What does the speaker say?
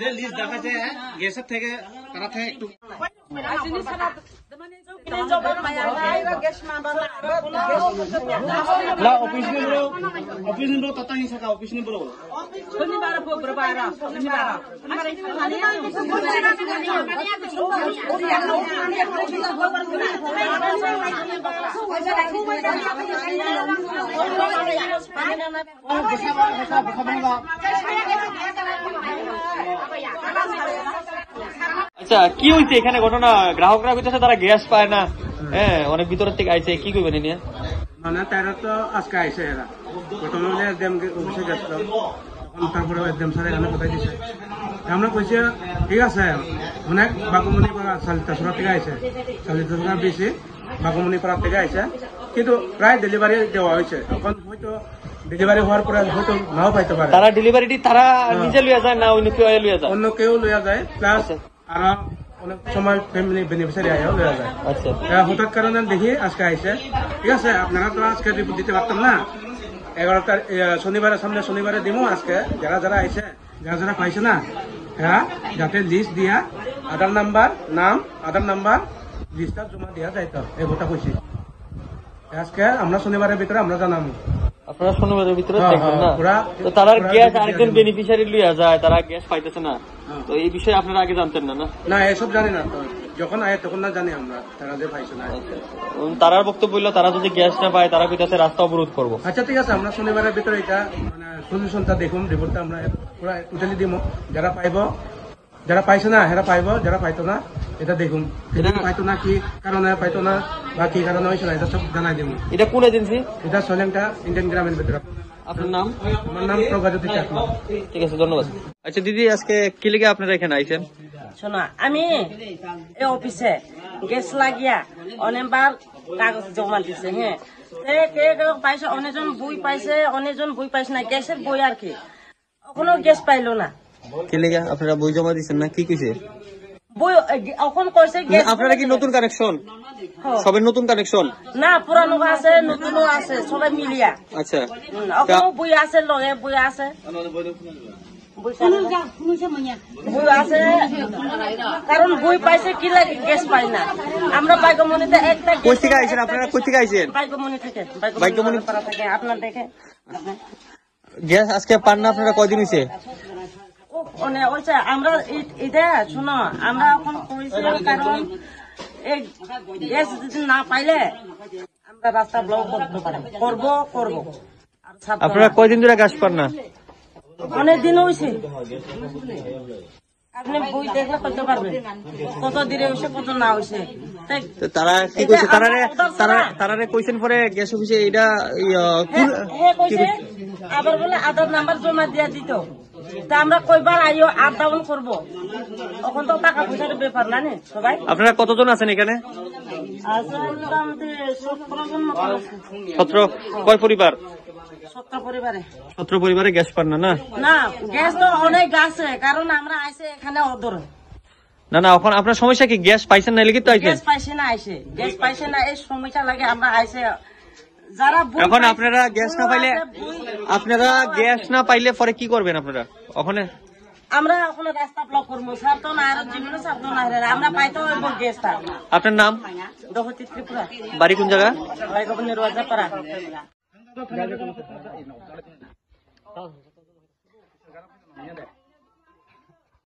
যে লিস্ট দেখাচ্ছে গ্যাসের থেকে তারা থেকে একটু অফিস নিবো তত হিংসা অফিস নিবো আচ্ছা কি হয়েছে এখানে ঘটনা? গ্রাহকরা কইতেছে তারা গ্যাস পায় না, হ্যাঁ অনেক ভিতরের থেকে আইছে, কি কইবেন নিয়ে? মানে তারা তো আজকে আইসে এরা প্রথমে হলে একদম অফিসে গেছিল, তখন তারপরে একদম স্যার এখানে কোথায় দিছে আমরা কইছি ঠিক আছে অনেক বাগুমনি পাড়া চালিতাসরা থেকে আইসে, চালিতাসরা বেশি বাগুমনি পাড়া থেকে আইসে, কিন্তু প্রায় ডেলিভারি দেওয়া হয়েছে। এখন হয়তো ডেলিভারি হওয়ার পরে হয়তো নাও পাইতে পারে। তারা ডেলিভারিটি তারা নিজে লইয়া যায় না অন্য কেউ লইয়া যায়? অন্য কেউ লইয়া যায়, প্লাস আর অনেক সময় ফ্যামিলি বেনিফিশিয়ারি আইও লইয়া যায়। আচ্ছা হঠাৎ কারণে দেখি আজকে আইসে। ঠিক আছে আপনারা তো আজকে রিপোর্ট দিতে পারতাম না, 11 শনিবারের সামনে শনিবারে দিব। আজকে যারা যারা আইসে যারা যারা পাইছে না হ্যাঁ যাতে লিস্ট দিয়া আধার নাম্বার নাম আধার নাম্বার লিস্টটা জমা দিয়া যাইতো এই কথা কইছি। আজকে আমরা শনিবারের ভিতরে আমরা জানাবো। আপনারা শনিবারের ভিতরে দেখবেন না? তো তারা গ্যাস আরেকজন বেনিফিশিয়ারি লইয়া যায়, তারা গ্যাস পাইতেছে না, তো এই বিষয়ে আপনারা আগে জানতেন না? না এসব জানি না, যখন আয় তখন না জানি আমরা তারা যে পাইছে না। তারার বক্তব্য হইলো তারা যদি গ্যাস না পায় তারা কইতাছে রাস্তা অবরোধ করবো। আচ্ছা ঠিক আছে, আমরা শনিবারের ভিতরে এটা মানে সলিউশনটা দেখুন, রিপোর্টটা আমরা পুরো টোটালি দিব। যারা পাইব যারা পাইছে না হেরা পাইব, যারা পাইতো না এটা দেখুন, পাইতো না কি কারণে পাইতো না বা কি কারণে হয়েছে না এটা সব জানাই দিব। এটা কোন এজেন্সি? এটা সলেংটা ইন্ডিয়ান গ্রামের ভিতরে। আপনার নাম? আমার নাম প্রভাজ্যোতি চাকমা। ঠিক আছে, ধন্যবাদ। আচ্ছা দিদি, আজকে কি লিগে আপনারা এখানে আইছেন? শোনা, আমি এই অফিসে গ্যাস লাগিয়া অনেকবার কাগজ জমা দিছে, হ্যাঁ পাইছে, অনেকজন বই পাইছে, অনেকজন বই পাইছে না, গ্যাসের বই আর কি, এখনো গ্যাস পাইলো না। কি লিগে আপনারা বই জমা দিচ্ছেন না? কি কইছে বই এখন কইছে গ্যাস? আপনারা কি নতুন কানেকশন? সবের নতুন কানেকশন না, পুরানো আছে নতুনও আছে, সবাই মিলিয়া। আচ্ছা এখনো বই আছে, লগে বই আছে, বই আছে, কারণ বই পাইছে কি লাগে গ্যাস পাই না। আমরা বাইকমনিতে একটা কই থেকে আইছেন? আপনারা কই থেকে আইছেন? বাইকমনি থেকে, বাইকমনি পাড়া থেকে। আপনার দেখে গ্যাস আজকে পান না আপনারা? কয়দিন হইছে? আমরা এটা শুনো, আমরা এখন করেছি কারণ এই গ্যাস যদি না পাইলে আমরা রাস্তা ব্লক করতে পারি, করবো। আপনারা কয়দিন ধরে গ্যাস পান না? অনেক দিন হয়েছে, আপনি বই দেখলে করতে পারবেন কত দিনে হয়েছে কত না হয়েছে। তারা কি কইছে? তারারে কইছেন পরে গ্যাস অফিসে এটা আবার বলে আধার নাম্বার জমা দিয়া দিত, তা আমরা কয়বার আইও আপ ডাউন করবো, এখন তো টাকা পয়সার ব্যাপার না সবাই। আপনারা কতজন আছেন এখানে? আছে মোটামুটি 17 জন মতো আছে। 17? কয় পরিবার? 17 পরিবারে। 17 পরিবারে গ্যাস পান না? না গ্যাস তো অনেক আছে, কারণ আমরা আইসে এখানে অদর না এখন আপনার সমস্যা কি? গ্যাস পাইছেন না লিখিত আইছেন? গ্যাস পাইছে না, গ্যাস পাইছে না, এই সমস্যা লাগে আমরা আইসে। যারা এখন আপনারা গ্যাস না পাইলে পরে কি করবেন আপনারা? ওখানে আমরা ওখানে রাস্তা ব্লক করবো, স্যার তো না, আর জীবনে স্যার তো না, আমরা পাইতে হইব গ্যাসটা। আপনার নাম? দহতি ত্রিপুরা। বাড়ি কোন জায়গা? বাইকবনি রোজাপাড়া।